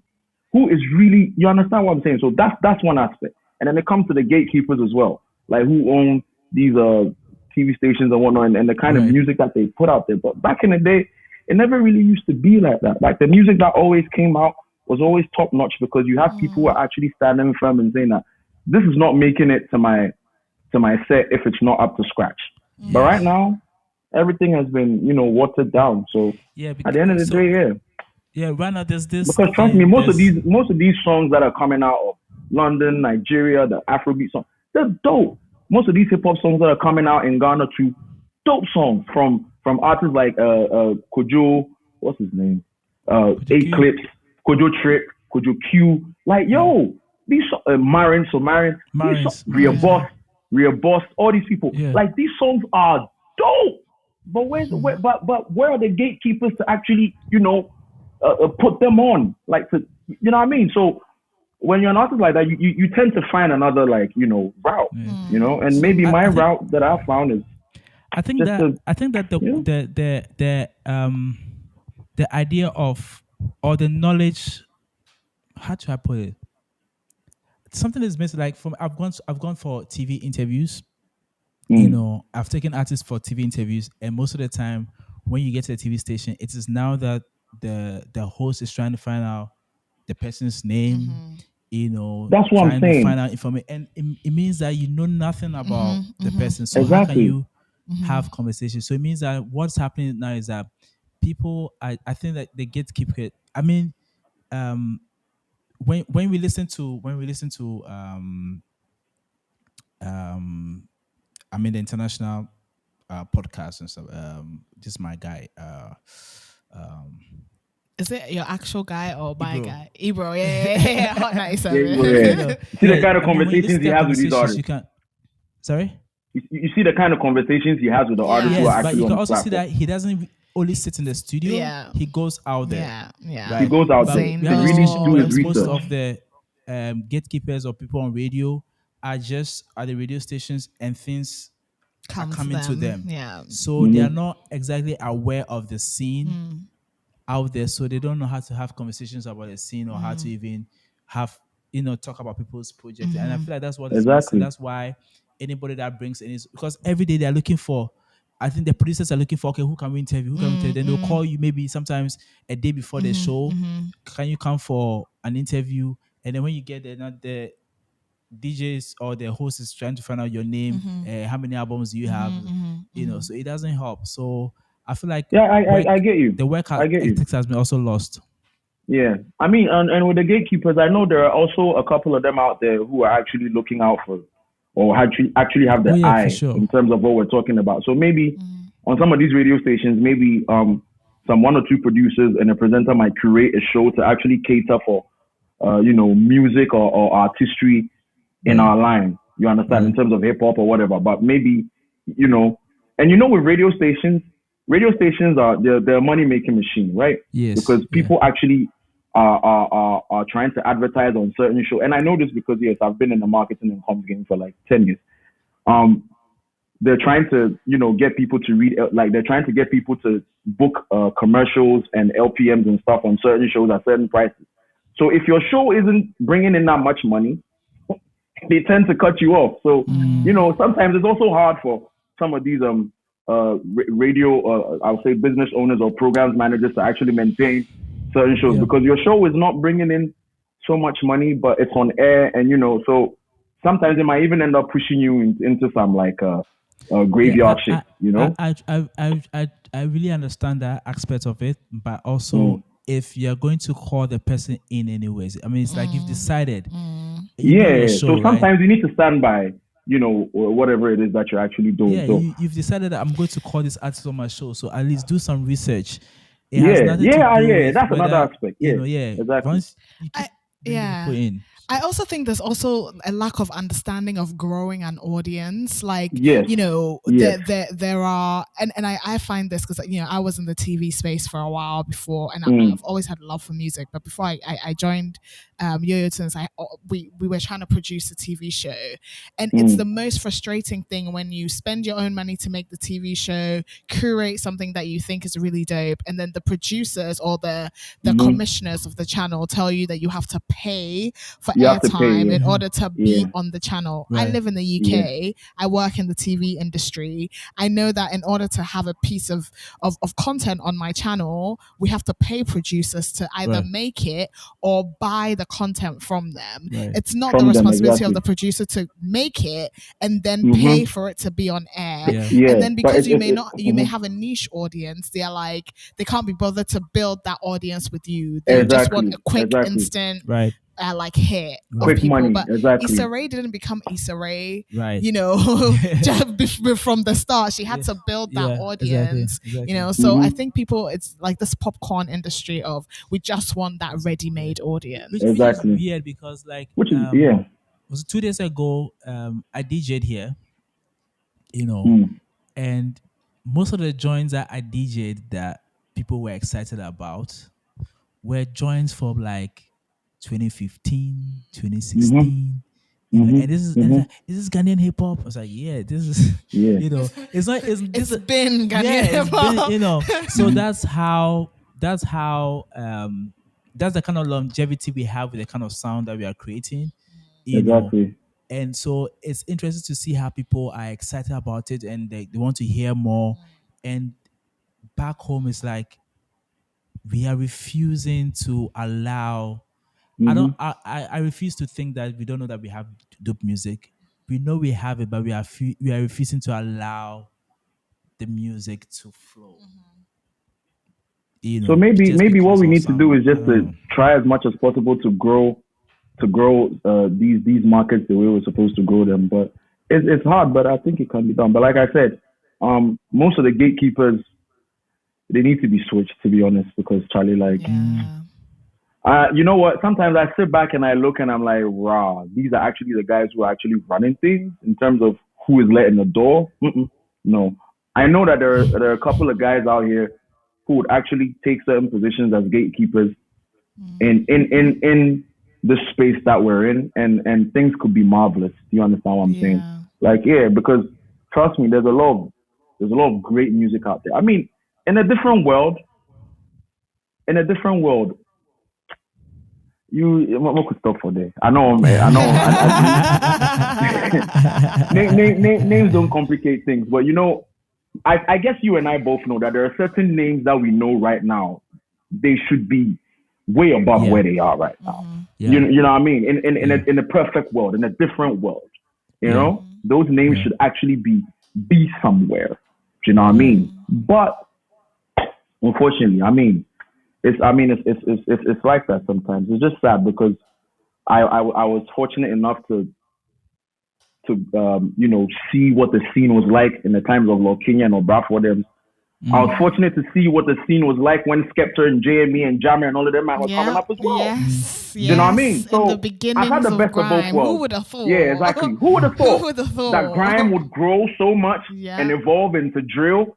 you understand what I'm saying? So that's one aspect. And then it comes to the gatekeepers as well, like who own these TV stations and whatnot, and the kind of music that they put out there. But back in the day, it never really used to be like that. Like the music that always came out was always top notch because you have people who are actually standing firm and saying that this is not making it to my set if it's not up to scratch. But right now, everything has been, watered down. So Yeah, at the end of the day, yeah. Yeah, right now there's this. Because trust me, most of these songs that are coming out of London, Nigeria, the Afrobeat songs, they're dope. Most of these hip hop songs that are coming out in Ghana too, dope songs from artists like Kojo, what's his name? Eclipse, Kojo Trick, Kojo Q. Like these Marin, Rhea Boss, all these people. Yeah. Like these songs are dope. But where are the gatekeepers to actually, put them on? Like to, you know what I mean? So when you're an artist like that, you tend to find another route, and maybe my route that I found is I think that the idea of or the knowledge, how do I put it? Something is missing. Like I've gone for TV interviews. I've taken artists for TV interviews, and most of the time, when you get to the TV station, it is now that the host is trying to find out the person's name. That's what I'm saying. To find out information, and it means that you know nothing about the person. So exactly. how can you have conversations? So it means that what's happening now is that people, I think that they gatekeeper. I mean, when we listen to the international podcast and stuff. This is my guy. Is it your actual guy or my Ebro. guy? Ebro, yeah. Hot nice. See the kind of conversations he has with these artists. Sorry? You see the kind of conversations he has with the artists who are Yes, but actually you on can the also see platform. that he doesn't only sit in the studio. Yeah. He goes out there. Yeah. Right? He goes out But there. we He are really listening do to his most research. of the gatekeepers or people on radio are just at the radio stations and things are coming to them. Yeah. So they are not exactly aware of the scene out there. So they don't know how to have conversations about the scene or how to even have, talk about people's projects. And I feel like that's what is missing. That's why anybody that brings in is because every day they're looking for, I think the producers are looking for, okay, who can we interview? Then they'll call you maybe sometimes a day before the show. Can you come for an interview? And then when you get there, not the DJs or the host is trying to find out your name, how many albums do you have, so it doesn't help. So I feel like I get you. The work ethics has been also lost. Yeah, I mean, and with the gatekeepers, I know there are also a couple of them out there who are actually looking out for, or actually have the eye in terms of what we're talking about. So maybe on some of these radio stations, maybe some one or two producers and a presenter might curate a show to actually cater for, music or artistry in our line. You understand, in terms of hip hop or whatever. But maybe, with radio stations are they're a money making machine, right? Yes. Because people actually are trying to advertise on certain shows. And I know this because I've been in the marketing and comms game for like 10 years. They're trying to, get people to read, they're trying to get people to book commercials and LPMs and stuff on certain shows at certain prices. So if your show isn't bringing in that much money, they tend to cut you off. So, sometimes it's also hard for some of these radio, I would say business owners or programs managers to actually maintain certain shows because your show is not bringing in so much money, but it's on air, and so sometimes they might even end up pushing you into some graveyard shit. I really understand that aspect of it, but also if you're going to call the person in anyways, I mean, it's like you've decided. So sometimes you need to stand by, whatever it is that you're actually doing. Yeah, so you've decided that I'm going to call this artist on my show, so at least do some research. That's another aspect. Exactly. Once you keep people in. I also think there's also a lack of understanding of growing an audience. Like, there are, and I find this because, I was in the TV space for a while before, and I've always had love for music. But before I joined Yo-Yo-Tons, we were trying to produce a TV show. And it's the most frustrating thing when you spend your own money to make the TV show, curate something that you think is really dope, and then the producers or the commissioners of the channel tell you that you have to pay for You have to pay, airtime yeah. in order to be Yeah. on the channel. I Right. live in the UK. I work in the TV industry. I know that in order to have a piece of content on my channel, we have to pay producers to either Right. make it or buy the content from them. Right. It's not From the them, responsibility of exactly. the producer to make it and then Mhm. pay for it to be on air. Yeah. Yeah. And then but because you may mhm. have a niche audience, they're like, they can't be bothered to build that audience with you. They just want a quick, instant, Right. like hit of Quick people. money, But exactly. Issa Rae didn't become Issa Rae, Right. you know, just from the start. She had to build that Yeah, audience, exactly. you know. So I Mhm. think people, it's like this popcorn industry of we just want that ready-made audience. Which Exactly. is weird because like Which is yeah. was it 2 days ago, I DJ'd here, you know, Mm. and most of the joints that I DJ'd that people were excited about were joints from like 2015, 2016. You know, and this is and it's like, is this Ghanaian hip hop? I was like, yeah, this is Yeah. you know, it's not it's It's been Ghanaian yeah, hip it's been, hop. you know. So that's how that's the kind of longevity we have with the kind of sound that we are creating, you know. Exactly. And so it's interesting to see how people are excited about it and they want to hear more. And back home, it's like we are refusing to allow. Mhm. I refuse to think that we don't know that we have dope music. We know we have it, but we are refusing to allow the music to flow. You know, So maybe just what because we of need to do some, is just to try as much as possible to grow these markets the way we're supposed to grow them. But it's hard, but I think it can be done. But like I said, most of the gatekeepers, they need to be switched, to be honest, because Charlie, like, Yeah. you know what? Sometimes I sit back and I look and I'm like, wow, these are actually the guys who are actually running things in terms of who is letting the door. No, I know that there are a couple of guys out here who would actually take certain positions as gatekeepers in the space that we're in, and things could be marvelous. Do you understand what I'm saying? Yeah. Like, yeah, because trust me, there's a lot of great music out there. I mean, in a different world, what could stop for there? I know. Names don't complicate things, but you know, I guess you and I both know that there are certain names that we know right now. They should be way above where they are right now. Yeah. You know what I mean? In a perfect world, in a different world, you know, those names should actually be somewhere. Do you know what I mean? But unfortunately, it's like that sometimes. It's just sad because I was fortunate enough to see what the scene was like in the times of Lord Kenya and Obrafo them. I was fortunate to see what the scene was like when Skepta and JME and Jammer and all of them man was coming up as well. Yes. You know what I mean? So in the beginnings I've had the best of both grime. worlds. Who would have thought? Yeah, exactly. Who would have thought that grime would grow so much and evolve into drill?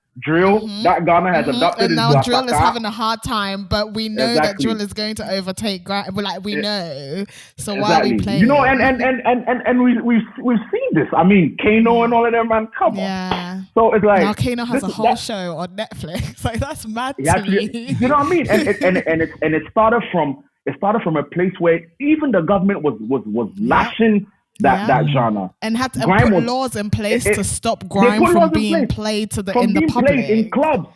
That Ghana has adopted and into now drill is Asaka. having a hard time, but we know that drill is going to overtake grime. We know. So why are we playing? You know, and we've seen this. I mean, Kano and all of them, man. Come on. So it's like now Kano has a whole show on Netflix. Like that's mad to actually, me. you know what I mean? And it started from a place where even the government was lashing that genre and had to put laws in place to stop grime from being played in the public in clubs.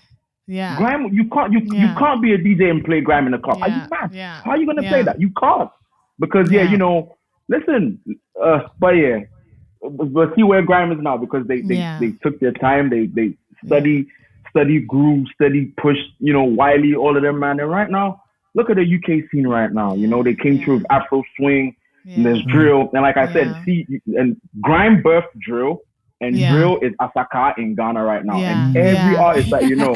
Yeah, grime you can't be a DJ and play grime in a club. Are you mad? Yeah. How are you gonna play that? You can't because you know. Listen, but see where grime is now because they took their time. They study grew, study pushed. You know, Wiley, all of them, man. And right now, look at the UK scene right now. You know, they came through with Afro swing. And there's drill, and like I said, and grime birthed drill, and drill is Asaka in Ghana right now, and every artist that you know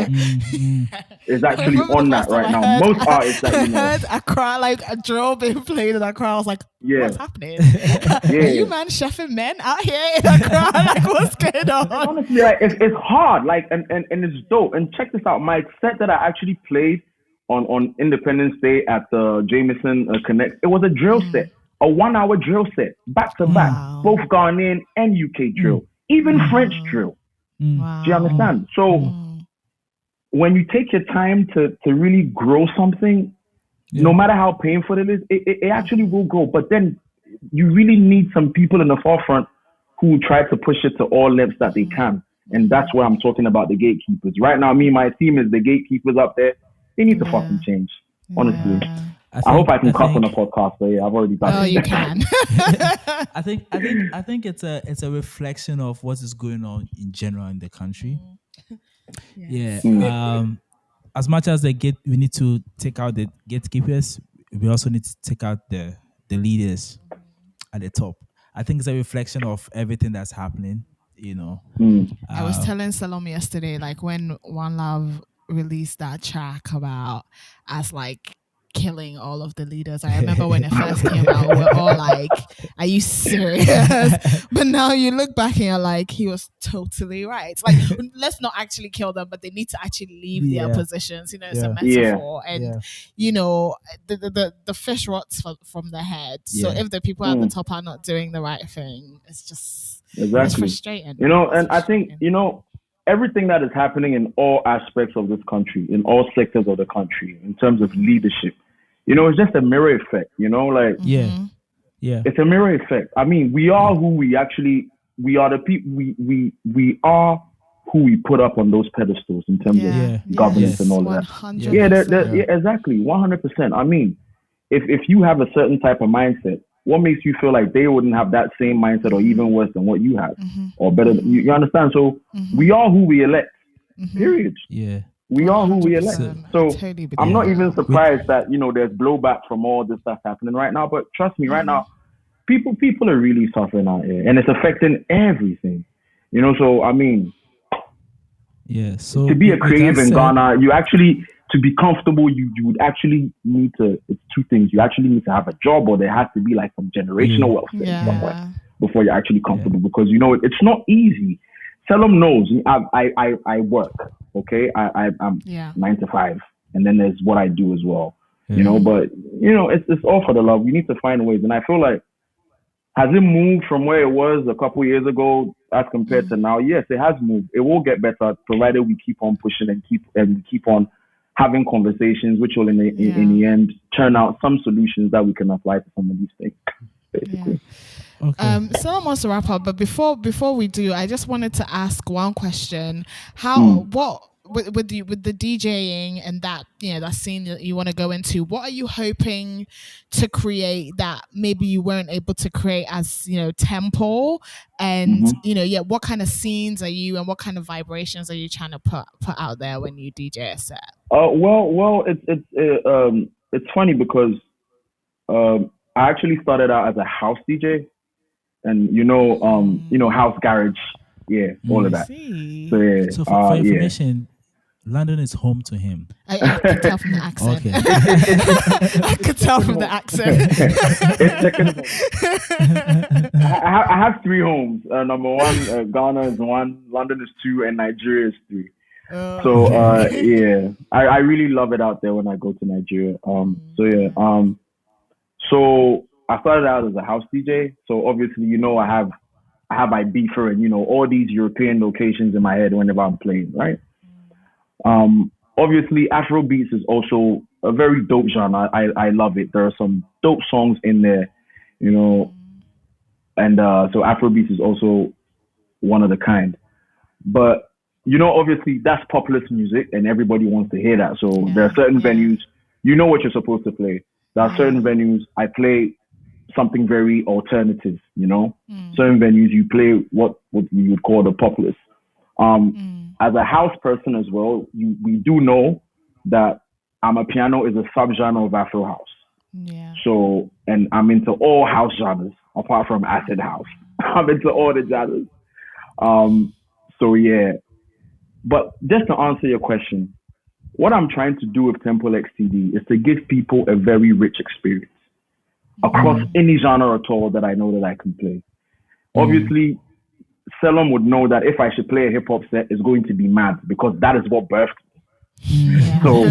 is actually on that right now. Most artists that you know. I heard Accra, like a drill being played in Accra. I was like, what's happening? Are you man chefing men out here in Accra? Like, what's going on? Honestly, like, it's hard, like, and it's dope. And check this out, my set that I actually played on Independence Day at the Jameson Connect, it was a drill set. A 1 hour drill set, back to back, both Ghanaian and UK drill, even French drill. Wow. Do you understand? So when you take your time to really grow something, no matter how painful it is, it actually will grow. But then you really need some people in the forefront who try to push it to all lengths that they can. And that's where I'm talking about the gatekeepers. Right now, my team is the gatekeepers up there. They need to fucking change. Honestly. Yeah. I hope I can cuss on a podcast, but yeah, I've already done Oh, it. you can. I think it's a reflection of what is going on in general in the country. Yeah. As much as we need to take out the gatekeepers, we also need to take out the leaders at the top. I think it's a reflection of everything that's happening. I was telling Salome yesterday, like when One Love released that track about us like killing all of the leaders. I remember when it first came out, we're all like, "Are you serious?" But now you look back and you're like, he was totally right. Like, let's not actually kill them, but they need to actually leave their positions. It's a metaphor, and the fish rots from the head. So if the people at the top are not doing the right thing, it's just it's frustrating. And I think everything that is happening in all aspects of this country, in all sectors of the country, in terms of leadership, it's just a mirror effect, it's a mirror effect. I mean, we are who we are the people, we are who we put up on those pedestals in terms of governance and all that. 100%. Exactly, 100%. I mean, if you have a certain type of mindset, what makes you feel like they wouldn't have that same mindset or even worse than what you have or better than, you understand? So we are who we elect, period. We are who we elect. So I'm not even surprised that there's blowback from all this stuff happening right now, but trust me, right now people are really suffering out here and it's affecting everything. So I mean, so to be a creative in Ghana, you actually, to be comfortable, you would actually need to, it's two things. You actually need to have a job, or there has to be like some generational wealth there somewhere before you're actually comfortable, because it's not easy. Selim knows I work, okay? I'm 9 to 5, and then there's what I do as well, but it's all for the love. We need to find ways, and I feel like, has it moved from where it was a couple years ago as compared to now? Yes, it has moved. It will get better provided we keep on pushing and keep on having conversations, which will in the end turn out some solutions that we can apply to some of these things, basically. Someone wants to wrap up, but before we do, I just wanted to ask one question: what with the DJing and that that scene that you want to go into, what are you hoping to create that maybe you weren't able to create as Temple? And what kind of scenes are you, and what kind of vibrations are you trying to put out there when you DJ a set? Well, it's funny because I actually started out as a house DJ, and house garage, all of that. So for information, London is home to him. I could tell from the accent. Okay. I could tell from the accent. I have 3 homes. Number 1, Ghana is 1, London is 2, and Nigeria is 3. So I really love it out there when I go to Nigeria. So I started out as a house DJ. So obviously, I have Ibiza and all these European locations in my head whenever I'm playing, right? Obviously, Afro beats is also a very dope genre. I love it. There are some dope songs in there, and so Afro beats is also one of the kind. But obviously that's populist music, and everybody wants to hear that. So there are certain venues, what you're supposed to play. There are certain venues I play something very alternative. Certain venues you play what you would call the populist. As a house person as well, we do know that Amapiano is a subgenre of Afro house. Yeah. So, and I'm into all house genres apart from acid house. I'm into all the genres. But just to answer your question, what I'm trying to do with Temple XTD is to give people a very rich experience across any genre at all that I know that I can play. Obviously, Selim would know that if I should play a hip hop set, it's going to be mad because that is what birthed me. So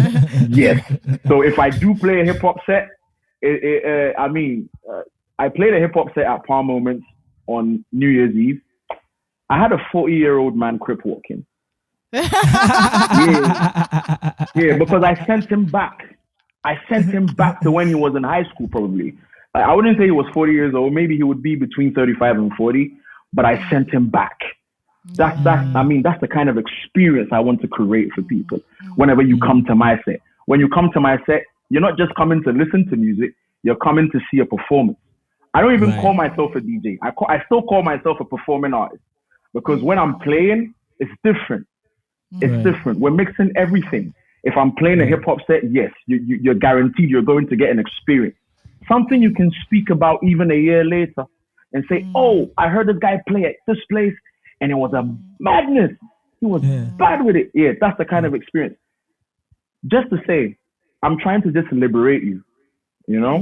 yes. So if I do play a hip hop set, I played a hip hop set at Palm Moments on New Year's Eve. I had a 40-year-old man crip walking. Because I sent him back. To when he was in high school, probably. I wouldn't say he was 40 years old. Maybe he would be between 35 and 40. But I sent him back. That's the kind of experience I want to create for people. Whenever you come to my set, when you come to my set, you're not just coming to listen to music. You're coming to see a performance. I don't even call myself a DJ. I still call myself a performing artist, because when I'm playing, it's different. It's different. We're mixing everything. If I'm playing a hip hop set, yes, you're guaranteed you're going to get an experience. Something you can speak about even a year later and say, oh, I heard this guy play at this place and it was a madness. He was bad with it. Yeah, that's the kind of experience. Just to say, I'm trying to just liberate you, you know?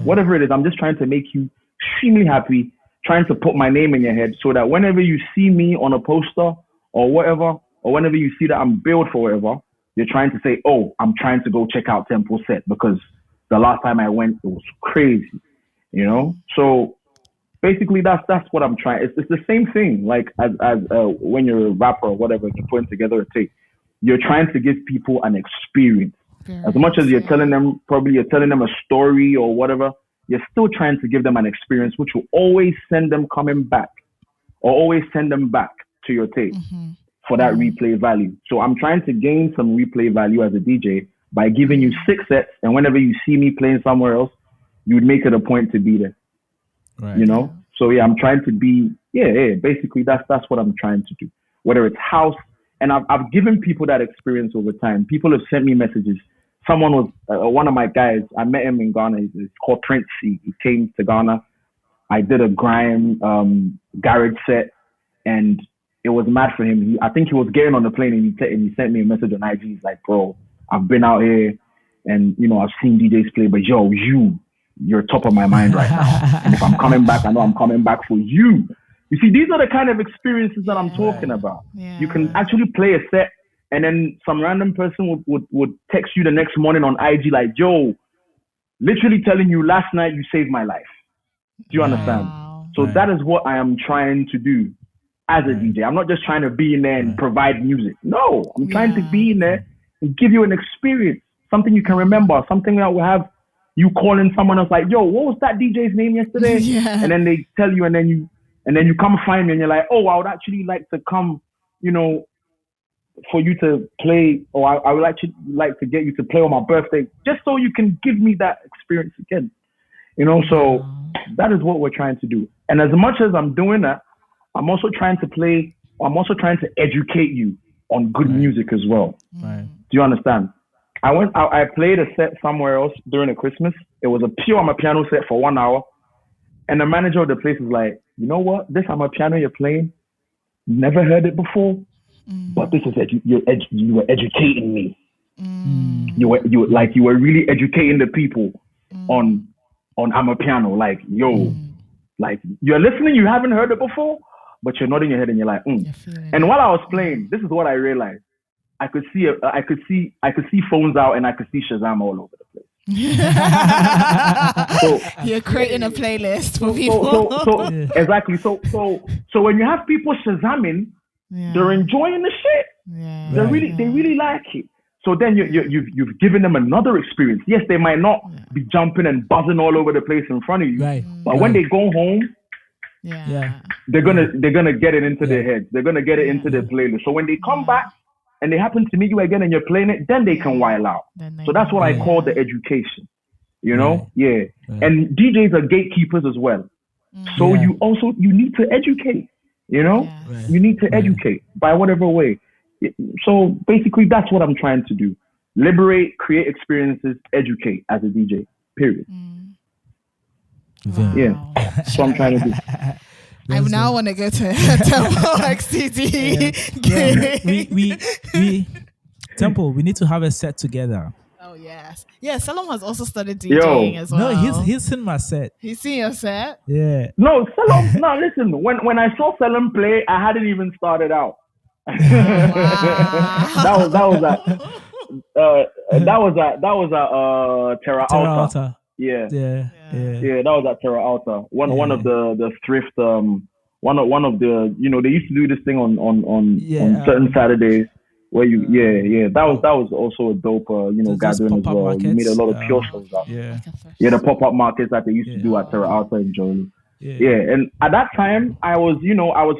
Whatever it is, I'm just trying to make you extremely happy, trying to put my name in your head so that whenever you see me on a poster or whatever, or whenever you see that I'm billed for whatever, you're trying to say, oh, I'm trying to go check out Temple set because the last time I went, it was crazy, you know? So basically, that's what I'm trying. It's the same thing, like as when you're a rapper or whatever, you're putting together a tape. You're trying to give people an experience. As much as you're telling them a story or whatever, you're still trying to give them an experience, which will always send them coming back or always send them back to your tape for that replay value. So I'm trying to gain some replay value as a DJ by giving you 6 sets. And whenever you see me playing somewhere else, you would make it a point to be there. Right. You know? So yeah, I'm trying to be, basically that's what I'm trying to do. Whether it's house, and I've given people that experience over time. People have sent me messages. Someone was, one of my guys, I met him in Ghana. He's called Prince. He came to Ghana. I did a grime garage set, and it was mad for him. I think he was getting on the plane, and he sent me a message on IG. He's like, bro, I've been out here, and I've seen DJs play, but you're top of my mind right now. And if I'm coming back, I know I'm coming back for you. You see, these are the kind of experiences that I'm talking about. Yeah. You can actually play a set, and then some random person would text you the next morning on IG like, yo, literally telling you last night you saved my life. Do you understand? So that is what I am trying to do as a DJ. I'm not just trying to be in there and provide music. No, I'm trying to be in there and give you an experience, something you can remember, something that will have you calling someone else like, yo, what was that DJ's name yesterday? And then they tell you, and then you come find me and you're like, oh, I would actually like to come, for you to play, or I would actually like to get you to play on my birthday, just so you can give me that experience again. So that is what we're trying to do. And as much as I'm doing that, I'm also trying to educate you on good music as well. Right. Do you understand? I played a set somewhere else during the Christmas. It was a pure amapiano set for 1 hour. And the manager of the place was like, you know what? This amapiano you're playing, never heard it before, but this is you were educating me. You were really educating the people on amapiano. Like, yo, like you're listening, you haven't heard it before, but you're nodding your head and you're like, And while I was playing, this is what I realized. I could see phones out, and I could see Shazam all over the place. So you're creating a playlist for people. Exactly. So when you have people Shazamming, they're enjoying the shit. Yeah. They really like it. So then you've given them another experience. Yes, they might not be jumping and buzzing all over the place in front of you, but when they go home, they're gonna get it into their heads. They're gonna get it into their playlist. So when they come back and they happen to meet you again and you're playing it, then they can wild out. So that's what I call the education, Yeah. And DJs are gatekeepers as well. So you need to educate, You need to educate by whatever way. So basically that's what I'm trying to do. Liberate, create experiences, educate as a DJ, period. Wow. Yeah. That's what I'm trying to do. I now want to go to Temple XTD. We Temple, we need to have a set together. Oh yes. Yeah, Salom has also started DJing as well. No, he's seen my set. He's seen your set? Yeah. No, Salom, listen, when I saw Salom play, I hadn't even started out. Wow. that was at Terra Alta. Yeah, that was at Terra Alta. One of the thrift. One of the they used to do this thing on certain Saturdays. where you that was also a dope Those gathering as pop-up well. You made a markets, lot of pure shows out. yeah, Like a thrift Yeah, the store. pop-up markets that they used to Yeah. do at Terra Alta in Jolie. yeah, Yeah, and at that time I was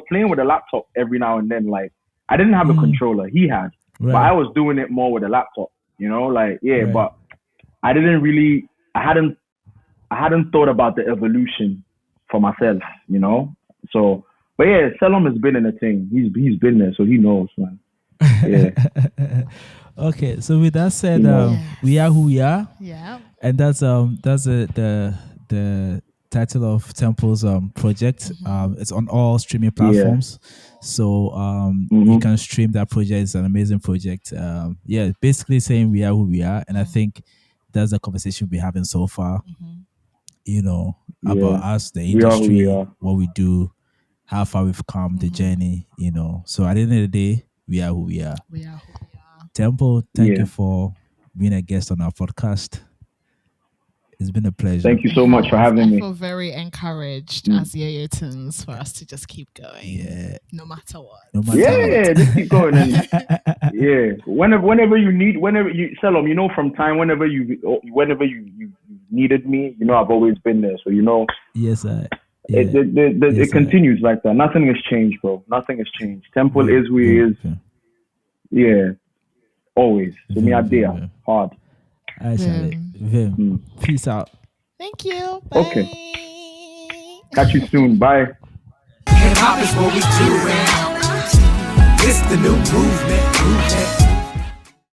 playing with a laptop every now and then. Like I didn't have a controller, he had, but I right, was doing it more with a laptop. Like Right. but I didn't really, I hadn't thought about the evolution for myself. So, but yeah, Selim has been in the thing. He's been there, so he knows, man. Yeah. Okay, so with that said, Yeah. we are who we are, Yeah. and that's the title of Temple's project. It's on all streaming platforms, so you can stream that project. It's an amazing project. Yeah, basically saying we are who we are, and I think that's the conversation we're having so far. About us, the We are who we industry, are. what we do, how far we've come, the journey. So at the end of the day, we are who we are. We are who we are. Temple, thank Yeah. you for being a guest on our podcast. It's been a pleasure. Thank you so much for having I me. feel very encouraged as Yo-Tunes for us to just keep going. Yeah. No matter what. No matter Yeah, just keep going. And yeah, whenever you Selim, from time, whenever you needed me, I've always been there. So Yes, I. it continues like that. Nothing has changed, bro. Nothing has changed. Temple is who he is. Yeah, always. So me, I dare hard. I shall it. Vim. Peace out. Thank you. Bye. Okay. Catch you soon. Bye. Hip hop is what we do, man. It's the new movement.